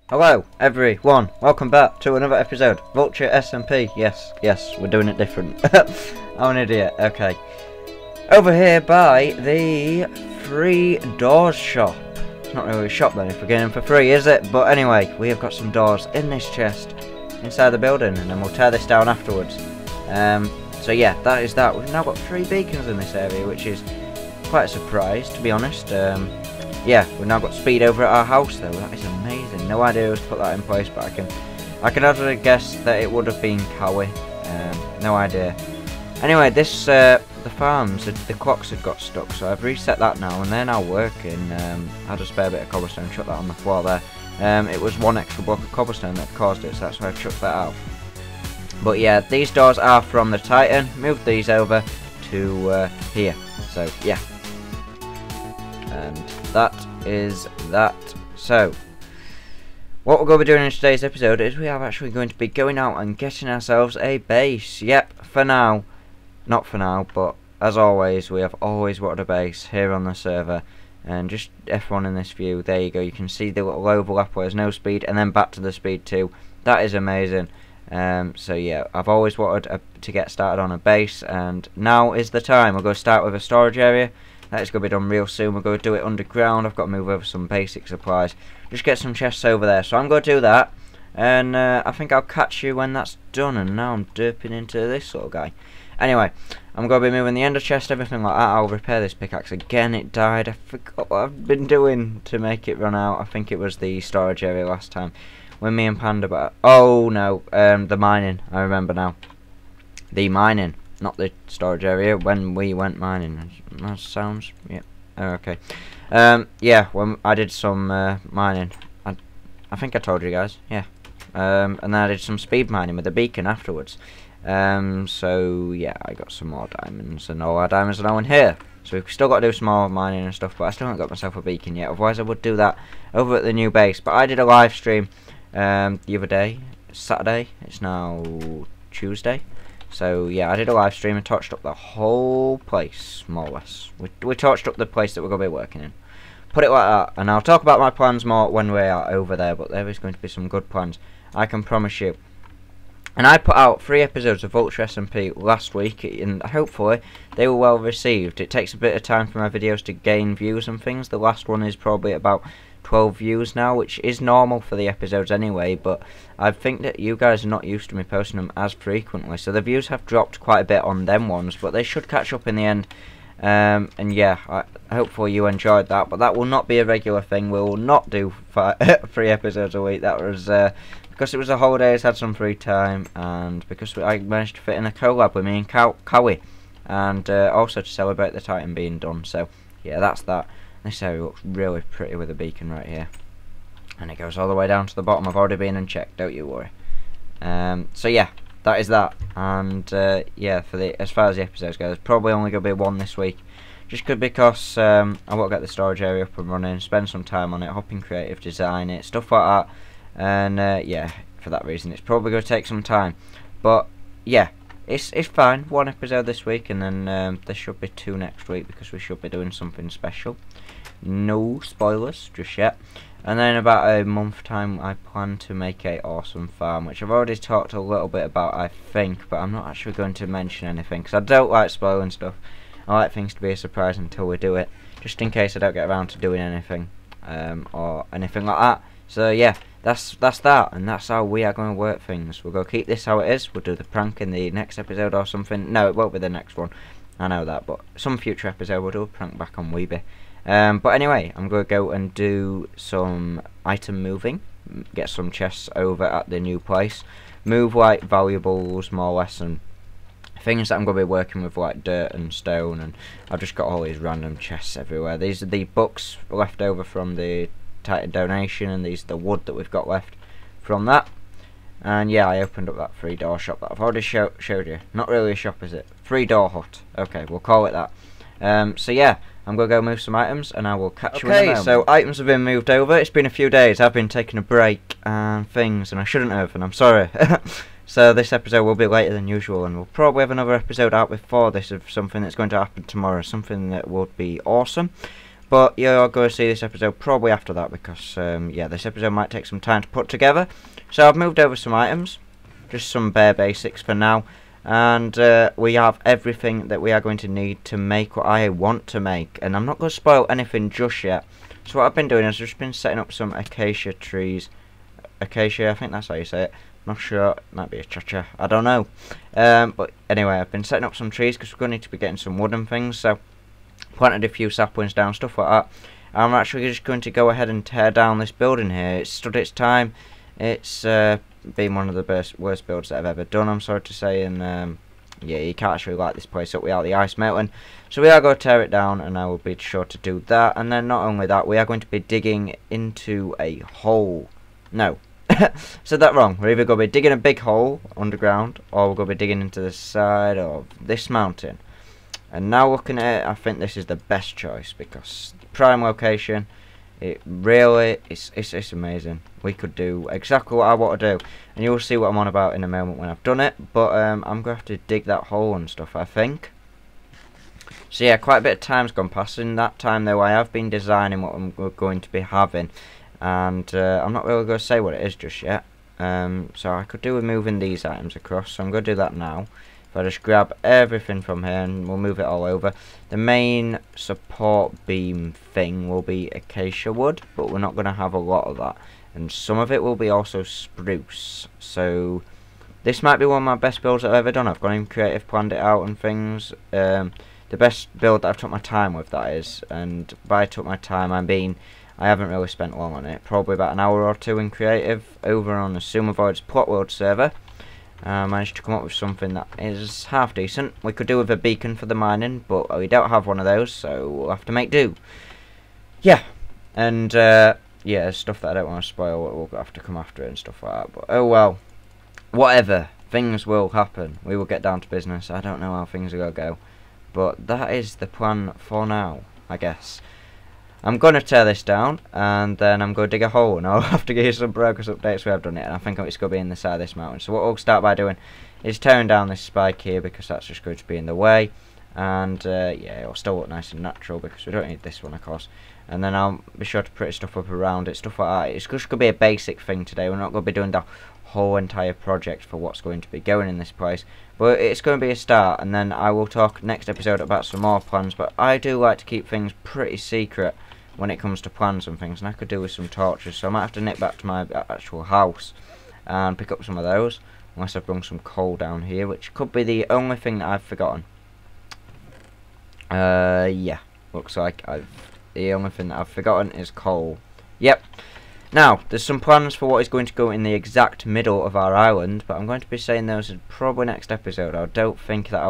Hello everyone, welcome back to another episode. VultureSMP, yes, we're doing it different. I'm an idiot, okay. Over here by the free doors shop. It's not really a shop then if we're getting them for free, is it? But anyway, we have got some doors in this chest inside the building, and then we'll tear this down afterwards. So yeah, that is that. We've now got 3 beacons in this area, which is quite a surprise, to be honest. Yeah, we've now got speed over at our house though. That is amazing. No idea who's put that in place, but I can hazard a guess that it would have been Cowie. No idea. Anyway, this the farms, the clocks had got stuck, so I've reset that now, and they're now working. I had a spare bit of cobblestone, chucked that on the floor there. It was 1 extra block of cobblestone that caused it, so that's why I've chucked that out. But yeah, these doors are from the Titan. Moved these over to here. So yeah. And that is that. So what we're going to be doing in today's episode is we are actually going to be going out and getting ourselves a base. Yep, for now. Not for now, but as always, we have always wanted a base here on the server. And just everyone in this view, there you go, you can see the little overlap where there's no speed, and then back to the speed 2. That is amazing. So yeah, I've always wanted to get started on a base, and now is the time. We're going to start with a storage area. That is going to be done real soon. We're going to do it underground. I've got to move over some basic supplies. Just get some chests over there. So I'm going to do that. And I think I'll catch you when that's done. And now I'm derping into this little guy. Anyway, I'm going to be moving the ender chest, everything like that. I'll repair this pickaxe again. It died. I forgot what I've been doing to make it run out. I think it was the storage area last time. When me and Panda... Oh, no. The mining. I remember now. The mining. Not the storage area, when we went mining. That sounds, yeah, okay. Yeah, when I did some mining, I think I told you guys, yeah. And then I did some speed mining with a beacon afterwards. So yeah, I got some more diamonds, and all our diamonds are now in here. So we've still got to do some more mining and stuff, but I still haven't got myself a beacon yet. Otherwise I would do that over at the new base. But I did a live stream the other day, Saturday. It's now Tuesday. So yeah, I did a live stream and torched up the whole place, more or less. We torched up the place that we're going to be working in. Put it like that, and I'll talk about my plans more when we are over there, but there is going to be some good plans, I can promise you. And I put out 3 episodes of VultureSMP last week, and hopefully they were well received. It takes a bit of time for my videos to gain views and things. The last one is probably about 12 views now, which is normal for the episodes anyway, but I think that you guys are not used to me posting them as frequently, so the views have dropped quite a bit on them ones, but they should catch up in the end. And yeah, hopefully you enjoyed that, but that will not be a regular thing. We will not do 3 episodes a week. That was because it was a holidays, had some free time, and because I managed to fit in a collab with me and Cowie, and also to celebrate the Titan being done. So yeah, that's that. This area looks really pretty with a beacon right here, and it goes all the way down to the bottom. I've already been and checked, don't you worry. So yeah, that is that. And yeah, for as far as the episodes go, there's probably only going to be 1 this week, just because I want to get the storage area up and running, spend some time on it, hop in creative, design it, stuff like that. And yeah, for that reason it's probably going to take some time, but yeah, it's fine. 1 episode this week, and then there should be 2 next week, because we should be doing something special. No spoilers just yet. And then about a month time I plan to make a awesome farm, which I've already talked a little bit about, I think, but I'm not actually going to mention anything because I don't like spoiling stuff. I like things to be a surprise until we do it, just in case I don't get around to doing anything or anything like that. So yeah, that's that, and that's how we are going to work things. We're going to keep this how it is. We'll do the prank in the next episode or something. No, it won't be the next one, I know that, but some future episode we'll do a prank back on Weeby. But anyway, I'm going to go and do some item moving, get some chests over at the new place, move like valuables more or less, and things that I'm going to be working with like dirt and stone, and I've just got all these random chests everywhere. These are the books left over from the Titan donation, and these are the wood that we've got left from that. And yeah, I opened up that 3 door shop that I've already showed you. Not really a shop, is it? 3 door hut. Okay, we'll call it that. So yeah, I'm going to go move some items, and I will catch you in a moment. So items have been moved over. It's been a few days. I've been taking a break and things, and I shouldn't have, and I'm sorry. So this episode will be later than usual, and we'll probably have another episode out before this of something that's going to happen tomorrow, something that would be awesome. But you're going to see this episode probably after that, because yeah, this episode might take some time to put together. So I've moved over some items, just some bare basics for now, and we have everything that we are going to need to make what I want to make. And I'm not going to spoil anything just yet. So what I've been doing is just been setting up some acacia trees. Acacia, I think that's how you say it. Not sure, it might be a cha-cha, I don't know. But anyway, I've been setting up some trees because we're going to need to be getting some wooden things. So planted a few saplings down, stuff like that. I'm actually just going to go ahead and tear down this building here. It's stood its time. It's been one of the worst builds that I've ever done, I'm sorry to say. And yeah, you can't actually light this place up without the ice melting. So we are going to tear it down, and I will be sure to do that. And then not only that, we are going to be digging into a hole. No. Said that wrong. We're either going to be digging a big hole underground, or we're going to be digging into the side of this mountain. And now looking at it, I think this is the best choice, because the prime location, it really it's amazing. We could do exactly what I want to do, and you'll see what I'm on about in a moment when I've done it. But I'm going to have to dig that hole and stuff, I think. So yeah, quite a bit of time's gone past. In that time though, I have been designing what I'm going to be having. And I'm not really going to say what it is just yet. So I could do with moving these items across, so I'm going to do that now. If I just grab everything from here and we'll move it all over. The main support beam thing will be acacia wood, but we're not going to have a lot of that. And some of it will be also spruce. So this might be one of my best builds that I've ever done. I've gone in creative, planned it out and things. The best build that I've took my time with, that is. And by took my time, I haven't really spent long on it. Probably about an hour or two in creative over on the Sumervoid's Plot World server. Managed to come up with something that is half decent. We could do with a beacon for the mining, but we don't have one of those, so we'll have to make do. Yeah, and yeah, stuff that I don't want to spoil, we'll have to come after it and stuff like that. But oh well, whatever. Things will happen. We will get down to business. I don't know how things are going to go, but that is the plan for now, I guess. I'm going to tear this down, and then I'm going to dig a hole, and I'll have to give you some progress updates where I've done it, and I think it's going to be in the side of this mountain. So what we'll start by doing is tearing down this spike here, because that's just going to be in the way, and yeah, it'll still look nice and natural, because we don't need this one, of course. And then I'll be sure to put stuff up around it, stuff like that. It's just going to be a basic thing today. We're not going to be doing the whole entire project for what's going to be going in this place, but it's going to be a start, and then I will talk next episode about some more plans. But I do like to keep things pretty secret when it comes to plans and things, and I could do with some torches, so I might have to nip back to my actual house and pick up some of those, unless I've brought some coal down here, which could be the only thing that I've forgotten. Yeah, looks like the only thing that I've forgotten is coal. Yep. Now, there's some plans for what is going to go in the exact middle of our island, but I'm going to be saying those in probably next episode. I don't think that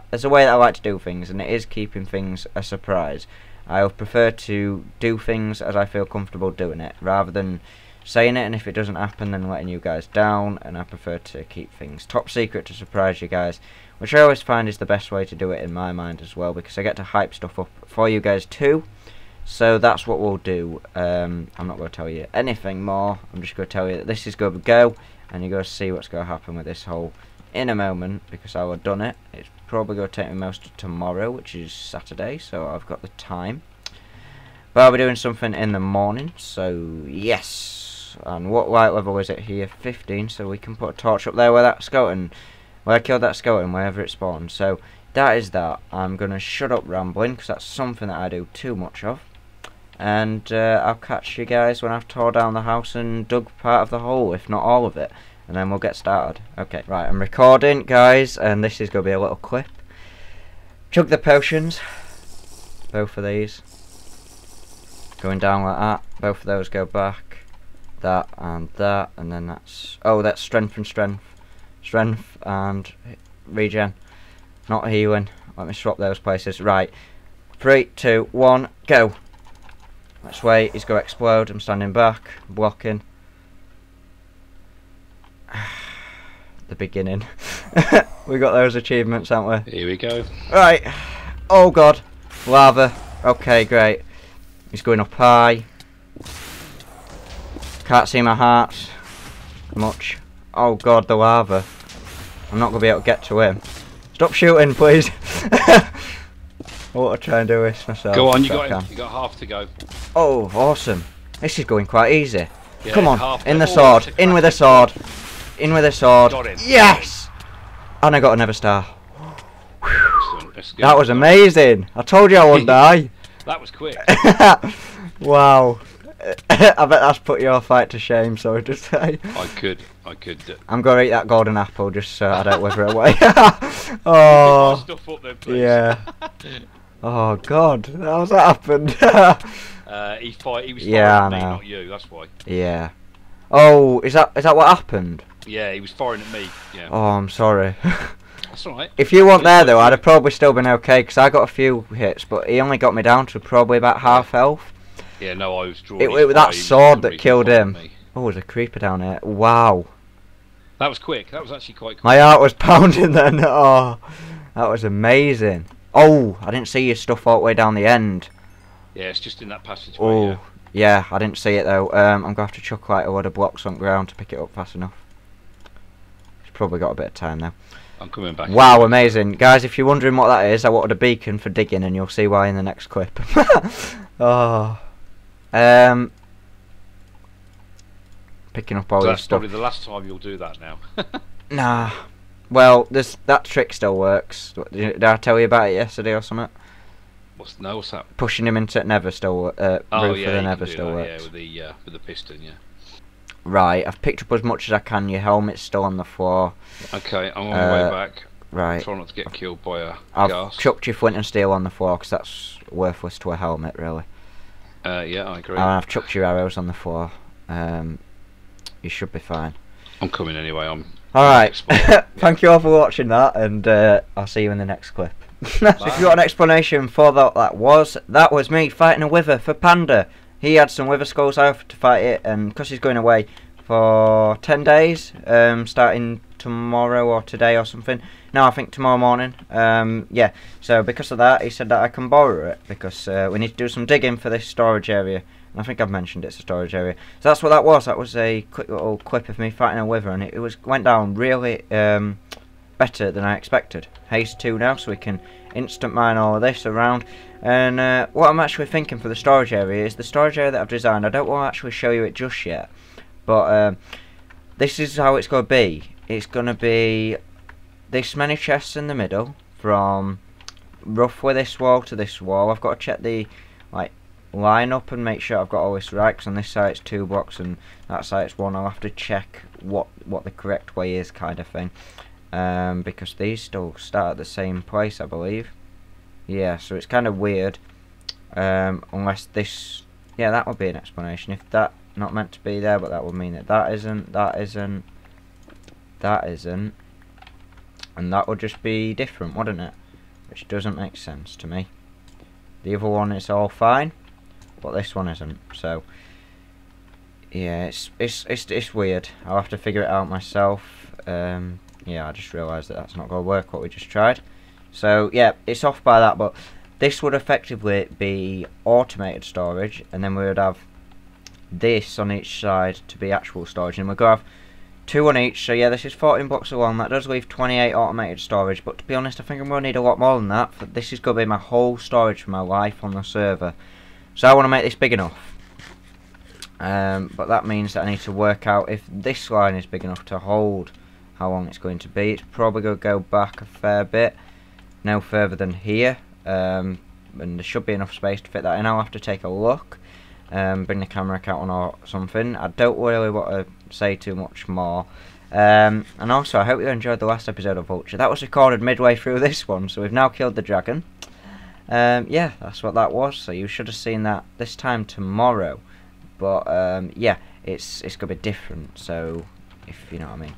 there's a way that I like to do things, and it is keeping things a surprise. I prefer to do things as I feel comfortable doing it, rather than saying it and if it doesn't happen then letting you guys down. And I prefer to keep things top secret to surprise you guys, which I always find is the best way to do it in my mind as well, because I get to hype stuff up for you guys too. So that's what we'll do. I'm not going to tell you anything more. I'm just going to tell you that this is going to go, and you're going to see what's going to happen with this hole in a moment, because I'll have done it. It's probably going to take me most of tomorrow, which is Saturday, so I've got the time. But I'll be doing something in the morning, so yes. And what light level is it here? 15, so we can put a torch up there where that skeleton, where I killed that skeleton, wherever it spawned. So that is that. I'm going to shut up rambling, because that's something that I do too much of. And I'll catch you guys when I've tore down the house and dug part of the hole, if not all of it. And then we'll get started. Okay, right, I'm recording, guys, and this is going to be a little clip. Chug the potions. Both of these. Going down like that. Both of those go back. That, and then that's... Oh, that's strength and strength. Strength and regen. Not healing. Let me swap those places. Right. 3, 2, 1, go. Let's wait. He's going to explode. I'm standing back. Blocking. The beginning. We got those achievements, haven't we? Here we go. Right. Oh god. Lava. Okay, great. He's going up high. Can't see my hearts much. Oh god, the lava. I'm not going to be able to get to him. Stop shooting, please. I want to try and do this myself. Go on, you got him. You got half to go. Oh, awesome. This is going quite easy. Yeah, come on, in the sword. In with the sword. In with the sword. Got him. Yes! And I got another star. That's That was amazing. I told you I wouldn't die. That was quick. Wow. I bet that's put your fight to shame, so to say. I could. I'm going to eat that golden apple just so I don't wither away. Oh. Stuff up then, please. Yeah. Oh God, how's that happened? He was fighting me, not you. That's why. Yeah. Oh, is that what happened? Yeah, he was firing at me. Yeah. Oh, I'm sorry. That's alright. If you weren't there though, I'd have probably still been okay because I got a few hits, but he only got me down to probably about half health. Yeah, no, I was drawing. It was that sword that killed him. Oh, there's a creeper down here. Wow. That was quick. That was actually quite quick. My heart was pounding then. Oh, that was amazing. Oh, I didn't see your stuff all the way down the end. Yeah, it's just in that passageway. Oh, yeah, I didn't see it though. I'm going to have to chuck like a load of blocks on the ground to pick it up fast enough. It's probably got a bit of time now. I'm coming back. Wow, amazing. Guys, if you're wondering what that is, I wanted a beacon for digging and you'll see why in the next clip. Oh. Picking up all this stuff. That's probably the last time you'll do that now. Nah. Well, that trick still works. Did I tell you about it yesterday or something? What's that? Pushing him into Nether still roof of the Nether still works. Yeah, with the piston, yeah. Right, I've picked up as much as I can. Your helmet's still on the floor. Okay, I'm on my way back. Right. Try not to get killed by a I've gas. chucked your flint and steel on the floor because that's worthless to a helmet, really. Yeah, I agree. And I've chucked your arrows on the floor. You should be fine. I'm coming anyway. Alright, thank you all for watching that, and I'll see you in the next clip. So if you got an explanation for that was me fighting a wither for Panda. He had some wither skulls. I offered to fight it, and because he's going away for 10 days, starting tomorrow or today or something. No, I think tomorrow morning. Yeah, so because of that, he said that I can borrow it, because we need to do some digging for this storage area. And I think I've mentioned it's a storage area. So that's what that was. That was a quick little clip of me fighting a wither, and it went down really better than I expected. Haste 2 now, so we can instant mine all of this around. And what I'm actually thinking for the storage area is the storage area that I've designed. I don't want to actually show you it just yet, but this is how it's going to be. It's going to be this many chests in the middle, from roughly this wall to this wall. I've got to check the line up and make sure I've got all this right, because on this side it's 2 blocks and that side it's 1. I'll have to check what the correct way is, kind of thing, because these still start at the same place, I believe. Yeah, so it's kind of weird, unless this, yeah, that would be an explanation. If that not meant to be there, but that would mean that that isn't, and that would just be different, wouldn't it? Which doesn't make sense to me. The other one is all fine, but this one isn't. So yeah, it's weird. I'll have to figure it out myself. Yeah, I just realised that that's not going to work what we just tried. So yeah, it's off by that, but this would effectively be automated storage, and then we would have this on each side to be actual storage, and we're going to have 2 on each. So yeah, this is 14 blocks along. That does leave 28 automated storage, but to be honest, I think I'm going to need a lot more than that. This is going to be my whole storage for my life on the server, so I want to make this big enough. But that means that I need to work out if this line is big enough to hold how long it's going to be. It's probably going to go back a fair bit, no further than here, and there should be enough space to fit that in. I'll have to take a look, bring the camera account on or something. I don't really want to say too much more. And also, I hope you enjoyed the last episode of Vulture. That was recorded midway through this one, so we've now killed the dragon. Yeah, that's what that was. So you should have seen that this time tomorrow. But yeah, it's gonna be different. So if you know what I mean.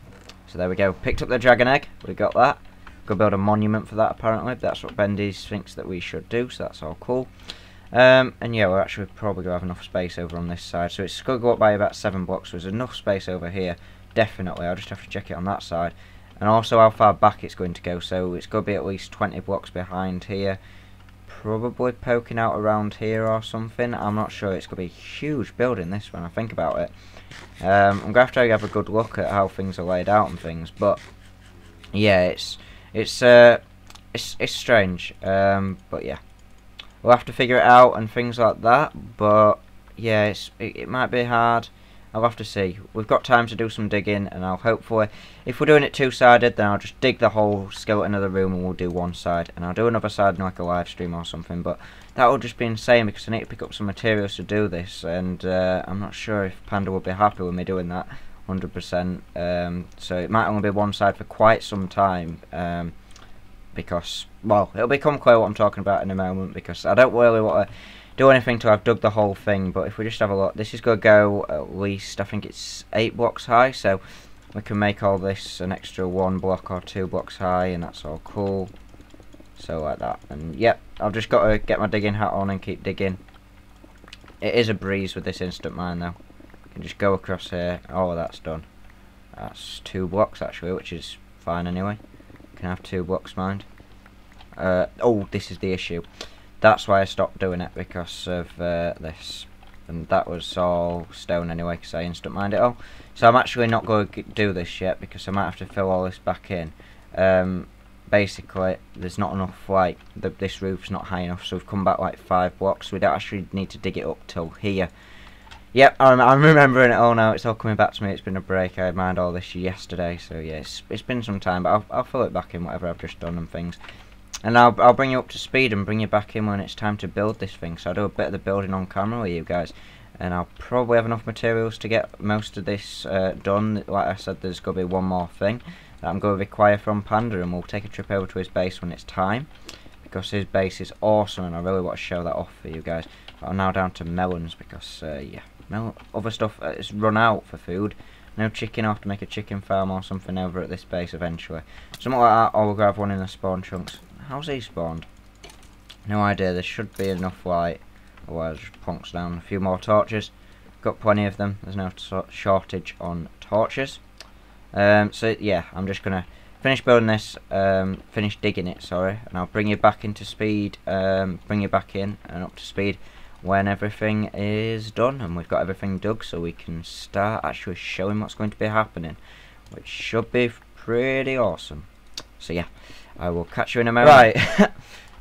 So there we go. Picked up the dragon egg. We got that. Go build a monument for that. Apparently, that's what Bendy's thinks that we should do. So that's all cool. And yeah, we're actually probably going to have enough space over on this side, so it's going to go up by about 7 blocks, so there's enough space over here, definitely. I'll just have to check it on that side, and also how far back it's going to go, so it's going to be at least 20 blocks behind here, probably poking out around here or something. I'm not sure. It's going to be a huge building, this, when I think about it. I'm going to have to have a good look at how things are laid out and things, but yeah, it's strange, but yeah. we'll have to figure it out and things like that. But yeah, it might be hard. I'll have to see. We've got time to do some digging, and I'll hopefully, if we're doing it two-sided, then I'll just dig the whole skeleton of the room and we'll do one side, and I'll do another side in like a live stream or something. But that will just be insane because I need to pick up some materials to do this, and I'm not sure if Panda will be happy with me doing that 100%. So it might only be one side for quite some time, because, well, it'll become clear what I'm talking about in a moment, because I don't really want to do anything till I've dug the whole thing. But if we just have a look, this is going to go at least, I think it's 8 blocks high, so we can make all this an extra 1 block or 2 blocks high, and that's all cool. So like that, and yep, I've just got to get my digging hat on and keep digging. It is a breeze with this instant mine though. You can just go across here. Oh, that's done. That's 2 blocks actually, which is fine anyway. You can have 2 blocks mined. Oh, this is the issue. That's why I stopped doing it, because of this. And that was all stone anyway, because I instant mined it all. So I'm actually not going to do this yet, because I might have to fill all this back in. Basically, there's not enough, like, this roof's not high enough, so we've come back like 5 blocks. We don't actually need to dig it up till here. Yep, I'm remembering it all now. It's all coming back to me. It's been a break. I mined all this yesterday, so yeah, it's been some time, but I'll fill it back in, whatever I've just done and things. And I'll bring you up to speed and bring you back in when it's time to build this thing. So I'll do a bit of the building on camera with you guys, and I'll probably have enough materials to get most of this done. Like I said, there's going to be one more thing that I'm going to require from Panda, and we'll take a trip over to his base when it's time, because his base is awesome and I really want to show that off for you guys. But I'm now down to melons, because yeah, other stuff it's run out for food. No chicken. I'll have to make a chicken farm or something over at this base eventually. Something like that, or we'll grab one in the spawn chunks. How's he spawned? No idea. There should be enough light. Otherwise, just plonks down a few more torches. Got plenty of them. There's no shortage on torches. So yeah, I'm just gonna finish building this, finish digging it, sorry, and I'll bring you back into speed, bring you back in and up to speed when everything is done and we've got everything dug, so we can start actually showing what's going to be happening, which should be pretty awesome. So yeah, I will catch you in a moment. Right,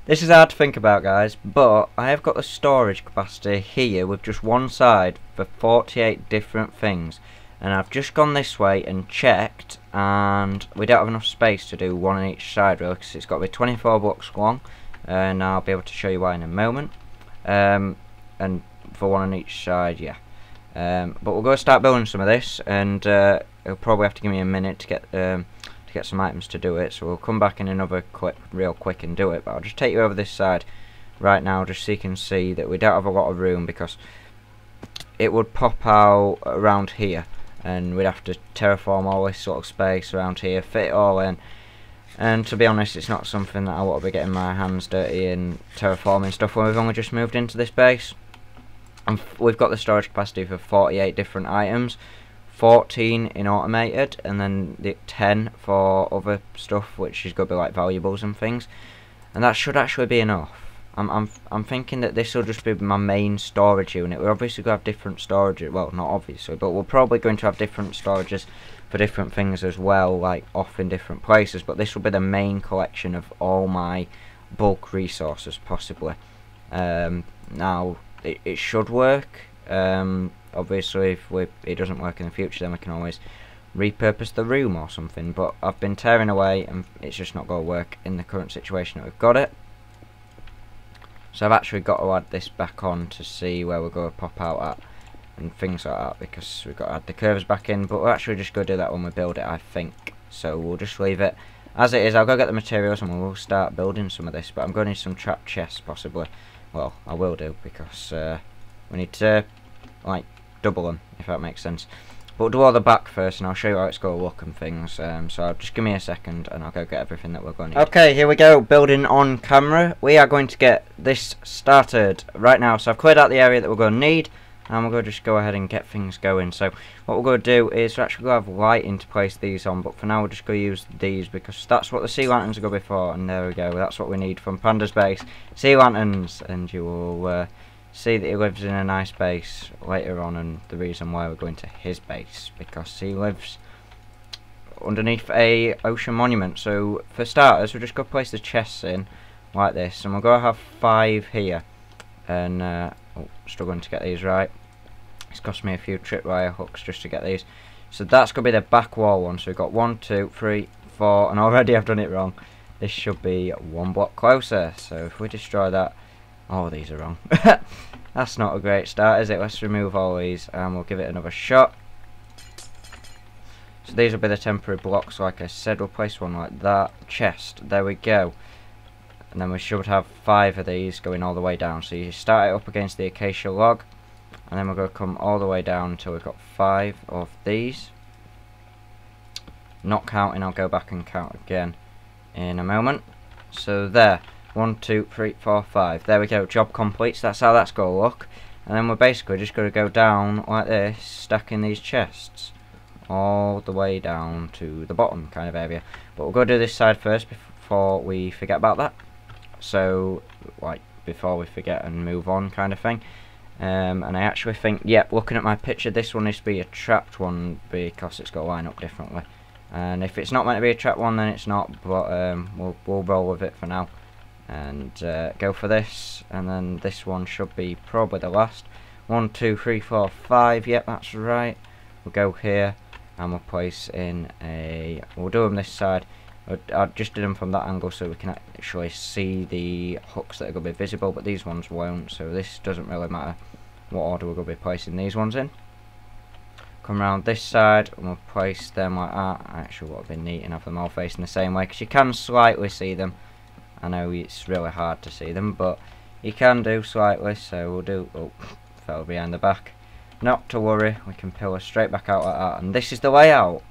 this is hard to think about, guys, but I have got the storage capacity here with just one side for 48 different things. And I've just gone this way and checked, and we don't have enough space to do one on each side really, because it's got to be 24 blocks long, and I'll be able to show you why in a moment. And for one on each side, yeah. But we'll go start building some of this, and it'll probably have to give me a minute to get some items to do it. So we'll come back in another clip real quick and do it. But I'll just take you over this side right now, just so you can see that we don't have a lot of room, because it would pop out around here. And we'd have to terraform all this sort of space around here, fit it all in. And to be honest, it's not something that I want to be getting my hands dirty in terraforming stuff when we've only just moved into this base. And we've got the storage capacity for 48 different items, 14 in automated, and then the 10 for other stuff, which is going to be like valuables and things. And that should actually be enough. I'm thinking that this will just be my main storage unit. We're obviously going to have different storage, well, not obviously, but we're probably going to have different storages for different things as well, like off in different places. But this will be the main collection of all my bulk resources, possibly. Now, it should work. Obviously, if it doesn't work in the future, then we can always repurpose the room or something. But I've been tearing away, and it's just not going to work in the current situation that we've got it. So I've actually got to add this back on to see where we're going to pop out at and things like that, because we've got to add the curves back in, but we're actually just going to do that when we build it, I think. So we'll just leave it as it is. I'll go get the materials and we'll start building some of this, but I'm going to need some trap chests possibly. Well, I will do, because we need to like double them, if that makes sense. But we'll do all the back first, and I'll show you how it's going to look and things. So just give me a second, and I'll go get everything that we're going to need. Okay, here we go, building on camera. We are going to get this started right now. So I've cleared out the area that we're going to need, and we're going to just go ahead and get things going. So what we're going to do is we're actually going to have lighting to place these on, but for now we're just going to use these, because that's what the sea lanterns are going to be for. And there we go, that's what we need from Panda's base. Sea lanterns, and you will see that he lives in a nice base later on, and the reason why we're going to his base, because he lives underneath a ocean monument. So for starters, we're just going to place the chests in like this, and we're going to have 5 here. and struggling to get these right. It's cost me a few tripwire hooks just to get these. So that's going to be the back wall one. So we've got 1, 2, 3, 4, and already I've done it wrong. This should be 1 block closer. So if we destroy that, oh, these are wrong. That's not a great start, is it? Let's remove all these and we'll give it another shot. So these will be the temporary blocks, like I said. We'll place one like that. Chest, there we go. And then we should have 5 of these going all the way down. So you start it up against the acacia log, and then we're going to come all the way down until we've got 5 of these. Not counting, I'll go back and count again in a moment. So there, 1, 2, 3, 4, 5. There we go, job complete. So that's how that's going to look. And then we're basically just going to go down like this, stacking these chests all the way down to the bottom kind of area. But we'll go do this side first before we forget about that. So, like, before we forget and move on kind of thing. And I actually think, yep, looking at my picture, this one needs to be a trapped one because it's got to line up differently. And if it's not meant to be a trapped one, then it's not. But we'll roll with it for now and go for this. And then this one should be probably the last. 1, 2, 3, 4, 5. Yep, that's right. We'll go here and we'll place in a. We'll do them this side. I just did them from that angle so we can actually see the hooks that are going to be visible, but these ones won't, so this doesn't really matter what order we're going to be placing these ones in. Come around this side and we'll place them like that. Actually, what would be neat and have them all facing the same way, because you can slightly see them. I know it's really hard to see them, but you can do slightly, so we'll do. Oh, fell behind the back. Not to worry, we can pillar straight back out like that, and this is the layout.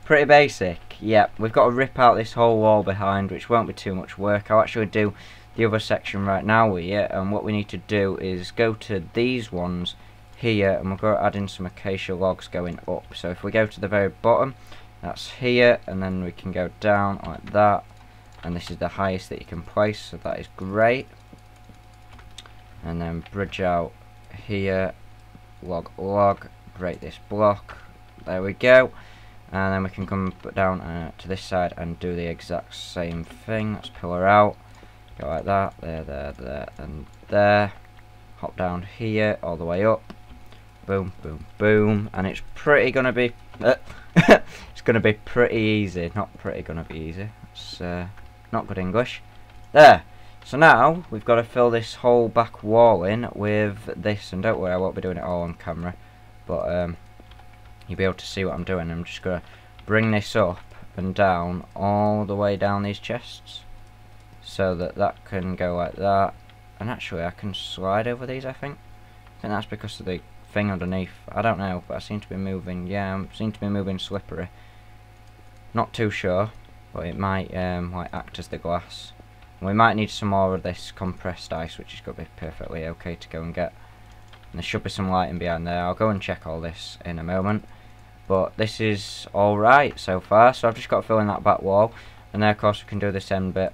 Pretty basic. Yep, we've got to rip out this whole wall behind, which won't be too much work. I'll actually do the other section right now with you, and what we need to do is go to these ones here, and we're going to add in some acacia logs going up. So if we go to the very bottom, that's here, and then we can go down like that, and this is the highest that you can place, so that is great. And then bridge out here, log, break this block, there we go. And then we can come down to this side and do the exact same thing. Let's pillar out, go like that, there, and there. Hop down here, all the way up. Boom, boom, boom. And it's pretty gonna be. It's gonna be pretty easy. Not pretty gonna be easy. It's not good English. There. So now we've got to fill this whole back wall in with this, and don't worry, I won't be doing it all on camera, but you'll be able to see what I'm doing. I'm just going to bring this up and down all the way down these chests so that that can go like that. And actually I can slide over these, I think that's because of the thing underneath. I don't know, but I seem to be moving. Yeah, I seem to be moving slippery. Not too sure, but it might like act as the glass. We might need some more of this compressed ice, which is going to be perfectly okay to go and get. And there should be some lighting behind there. I'll go and check all this in a moment. But this is alright so far. So I've just got to fill in that back wall. And then of course we can do this end bit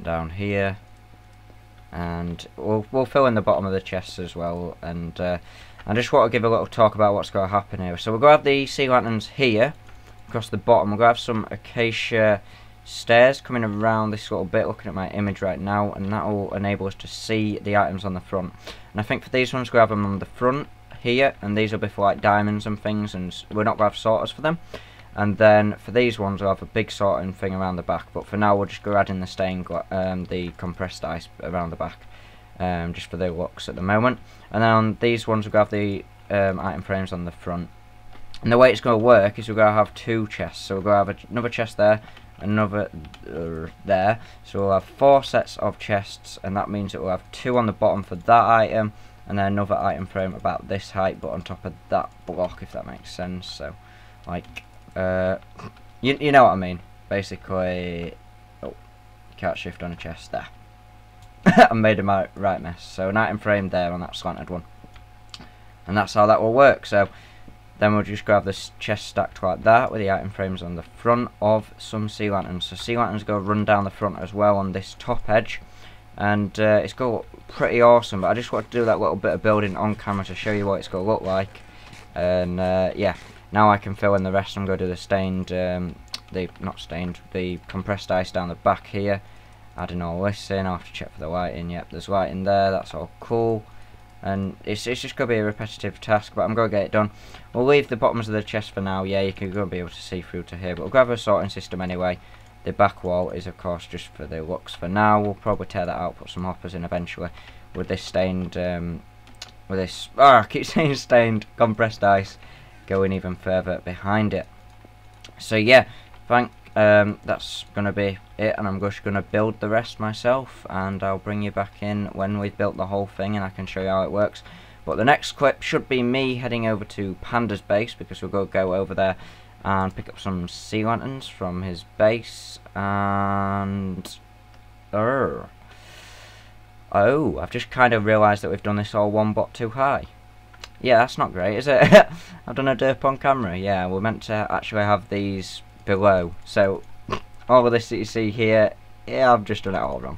down here. And we'll fill in the bottom of the chests as well. And I just want to give a little talk about what's going to happen here. So we're going to have the sea lanterns here across the bottom. We're going to have some acacia stairs coming around this little bit, looking at my image right now, and that will enable us to see the items on the front. And I think for these ones we'll have them on the front here, and these will be for like diamonds and things, and we're not going to have sorters for them. And then for these ones we'll have a big sorting thing around the back, but for now we'll just go adding the the compressed ice around the back, just for the looks at the moment. And then on these ones we'll have the item frames on the front. And the way it's going to work is we're going to have 2 chests, so we're going to have another chest there, another there, so we'll have 4 sets of chests, and that means that we'll have 2 on the bottom for that item, and then another item frame about this height but on top of that block, if that makes sense. So like you know what I mean, basically. Oh, you can't shift on a chest there. I made a right mess. So an item frame there on that slanted one, and that's how that will work. So then we'll just grab this chest stacked like that with the item frames on the front of some sea lanterns. So sea lanterns go run down the front as well on this top edge, and it's going to look pretty awesome. But I just want to do that little bit of building on camera to show you what it's going to look like. And yeah, now I can fill in the rest. I'm going to do the stained, the compressed ice down the back here, adding all this in. I'll have to check for the lighting. Yep, there's lighting there, that's all cool. And it's just going to be a repetitive task, but I'm going to get it done. We'll leave the bottoms of the chest for now. Yeah, you can go and be able to see through to here, but we'll grab a sorting system anyway. The back wall is of course just for the looks for now. We'll probably tear that out, put some hoppers in eventually with this stained, with this, I keep saying stained, compressed ice going even further behind it. So yeah, that's going to be it, and I'm just going to build the rest myself, and I'll bring you back in when we've built the whole thing and I can show you how it works. But the next clip should be me heading over to Panda's base, because we're going to go over there and pick up some sea lanterns from his base. And oh, I've just kind of realised that we've done this all one bot too high. Yeah, that's not great, is it? I've done a derp on camera. Yeah, we're meant to actually have these below, so all of this that you see here, yeah, I've just done it all wrong.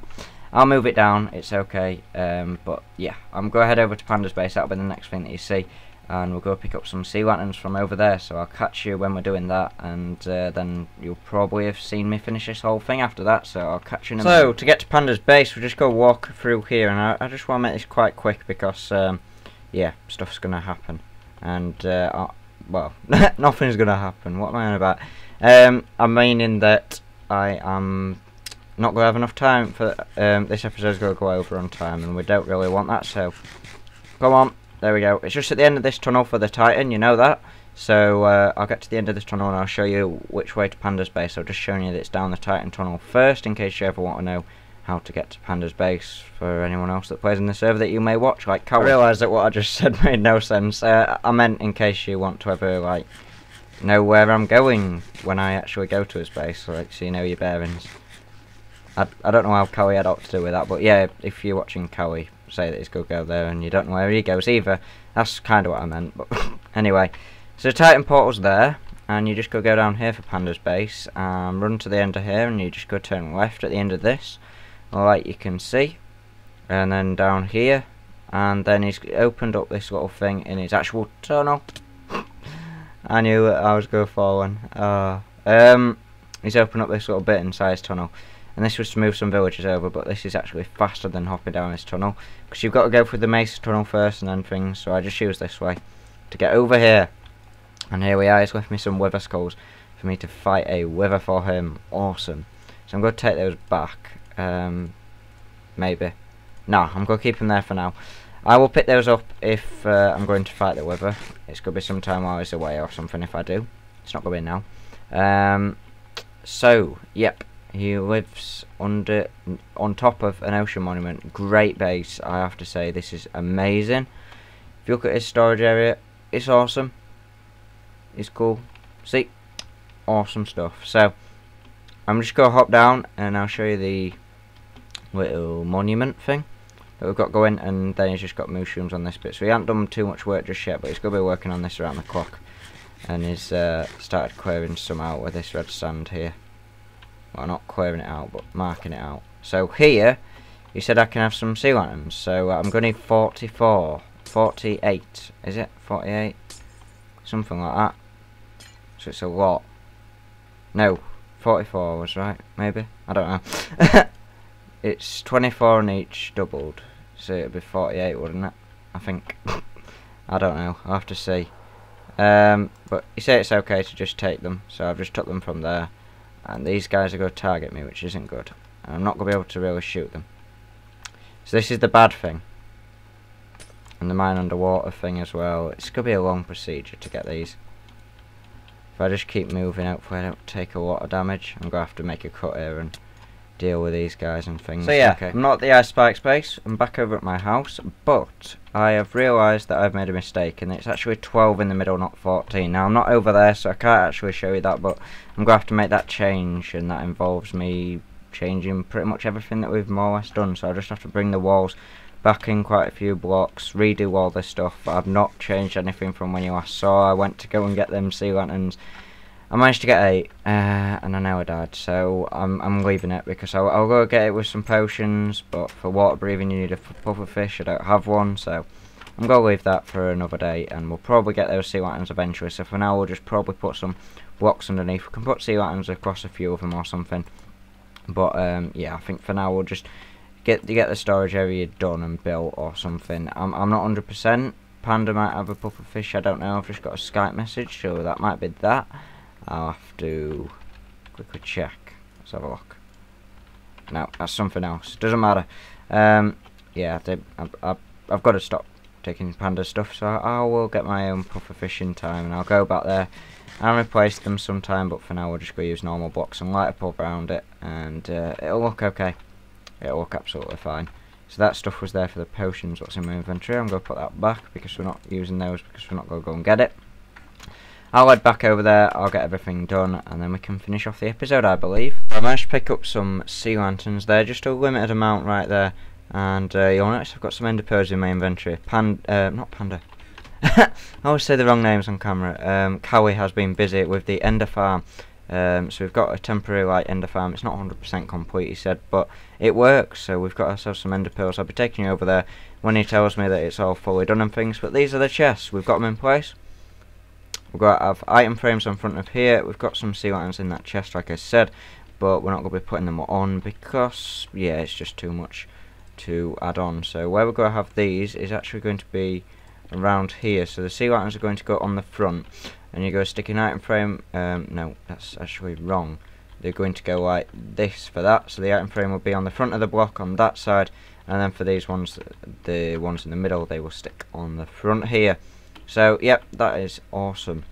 I'll move it down, it's okay. But yeah, I'm going to head over to Panda's base. That'll be the next thing that you see, and we'll go pick up some sea lanterns from over there. So I'll catch you when we're doing that, and then you'll probably have seen me finish this whole thing after that, so I'll catch you in a minute. So to get to Panda's base, we'll just go walk through here, and I just want to make this quite quick, because yeah, stuff's gonna happen, and well, nothing's gonna happen. What am I on about? I'm meaning that I am not going to have enough time for this episode's going to go over on time, and we don't really want that, so come on, there we go. It's just at the end of this tunnel for the Titan, you know that, so I'll get to the end of this tunnel and I'll show you which way to Panda's base. I've just shown you that it's down the Titan tunnel first, in case you ever want to know how to get to Panda's base, for anyone else that plays in the server that you may watch, like Cowie. I realised that what I just said made no sense. I meant in case you want to ever, like, know where I'm going when I actually go to his base, like, so you know your bearings. I don't know how Cowie had ought to do with that, but yeah, if you're watching Cowie say that he's going to go there and you don't know where he goes either, that's kind of what I meant. But anyway, so the Titan portal's there, and you just go down here for Panda's base, and run to the end of here, and you just go turn left at the end of this, like you can see, and then down here, and then he's opened up this little thing in his actual tunnel. I knew I was going to fall one. He's opened up this little bit inside his tunnel, and this was to move some villagers over, but this is actually faster than hopping down this tunnel, because you've got to go through the Mesa tunnel first and then things, so I just use this way to get over here. And here we are, he's left me some wither skulls for me to fight a wither for him. Awesome. So I'm going to take those back. Maybe. No, I'm going to keep them there for now. I will pick those up if I'm going to fight the wither. It's going to be some time while he's away or something if I do. It's not going to be now. So, yep. He lives on top of an ocean monument. Great base, I have to say. This is amazing. If you look at his storage area, it's awesome. It's cool. See? Awesome stuff. So, I'm just going to hop down and I'll show you the little monument thing that we've got going, and then he's just got mushrooms on this bit. So he hasn't done too much work just yet, but he's going to be working on this around the clock. And he's started clearing some out with this red sand here. Well, not clearing it out, but marking it out. So here, he said I can have some sea lanterns. So I'm going to need 44, 48, is it? 48? Something like that. So it's a lot. No, 44 was right, maybe? I don't know. It's 24 on each doubled. So it'd be 48, wouldn't it? I think. I don't know, I'll have to see. But he said it's okay to just take them, so I've just took them from there. And these guys are going to target me, which isn't good. And I'm not going to be able to really shoot them. So this is the bad thing. And the mine underwater thing as well. It's going to be a long procedure to get these. If I just keep moving, hopefully I don't take a lot of damage. I'm going to have to make a cut here and deal with these guys and things. So yeah, okay. I'm not at the Ice Spikes base. I'm back over at my house. But I have realised that I've made a mistake, and it's actually 12 in the middle, not 14. Now I'm not over there, so I can't actually show you that, but I'm going to have to make that change, and that involves me changing pretty much everything that we've more or less done. So I just have to bring the walls back in quite a few blocks, redo all this stuff. I've not changed anything from when you last saw. I went to go and get them sea lanterns. I managed to get 8, and I know I died, so I'm leaving it, because I'll go get it with some potions, but for water breathing you need a puffer fish. I don't have one, so I'm going to leave that for another day, and we'll probably get those sea lanterns eventually. So for now we'll just probably put some blocks underneath. We can put sea lanterns across a few of them or something, But yeah, I think for now we'll just get the storage area done and built or something. I'm not 100%. Panda might have a puffer fish, I don't know. I've just got a Skype message, so that might be that. I'll have to quickly check. Let's have a look. No, that's something else. Doesn't matter. Yeah, I've got to stop taking Panda stuff, so I will get my own puffer fish in time, and I'll go back there and replace them sometime. But for now, we'll just go use normal blocks and light up around it, and it'll look okay. It'll look absolutely fine. So that stuff was there for the potions. What's in my inventory? I'm going to put that back because we're not using those, because we're not going to go and get it. I'll head back over there, I'll get everything done, and then we can finish off the episode, I believe. I managed to pick up some sea lanterns there, just a limited amount right there. And you'll notice I've got some ender pearls in my inventory. Not Panda. I always say the wrong names on camera. Cowie has been busy with the ender farm. So we've got a temporary like ender farm. It's not 100% complete, he said, but it works. So we've got ourselves some ender pearls. I'll be taking you over there when he tells me that it's all fully done and things. But these are the chests. We've got them in place. We've got to have item frames on front of here. We've got some sea lanterns in that chest, like I said, but we're not going to be putting them on because, yeah, it's just too much to add on. So where we're going to have these is actually going to be around here. So the sea lanterns are going to go on the front, and you go stick an item frame. No, that's actually wrong. They're going to go like this for that. So the item frame will be on the front of the block on that side, and then for these ones, the ones in the middle, they will stick on the front here. So yep, that is awesome.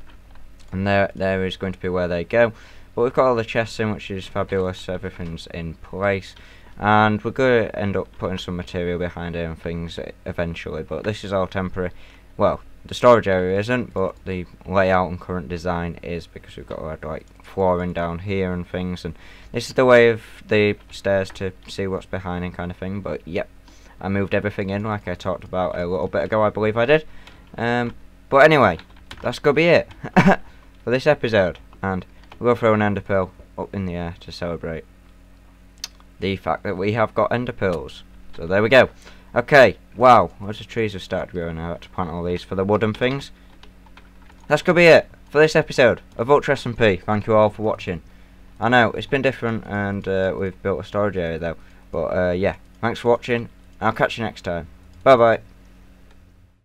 And there is going to be where they go. But we've got all the chests in, which is fabulous. Everything's in place. And we're going to end up putting some material behind it and things eventually, but this is all temporary. Well, the storage area isn't, but the layout and current design is, because we've got to add like flooring down here and things, and this is the way of the stairs to see what's behind and kind of thing. But yep, I moved everything in like I talked about a little bit ago, I believe I did. But anyway, that's going to be it for this episode, and we'll throw an ender pearl up in the air to celebrate the fact that we have got ender pearls. So there we go. Okay, wow, loads of trees have started growing now. I had to plant all these for the wooden things. That's going to be it for this episode of VultureSMP. Thank you all for watching. I know, it's been different, and we've built a storage area though. But yeah, thanks for watching. I'll catch you next time. Bye bye.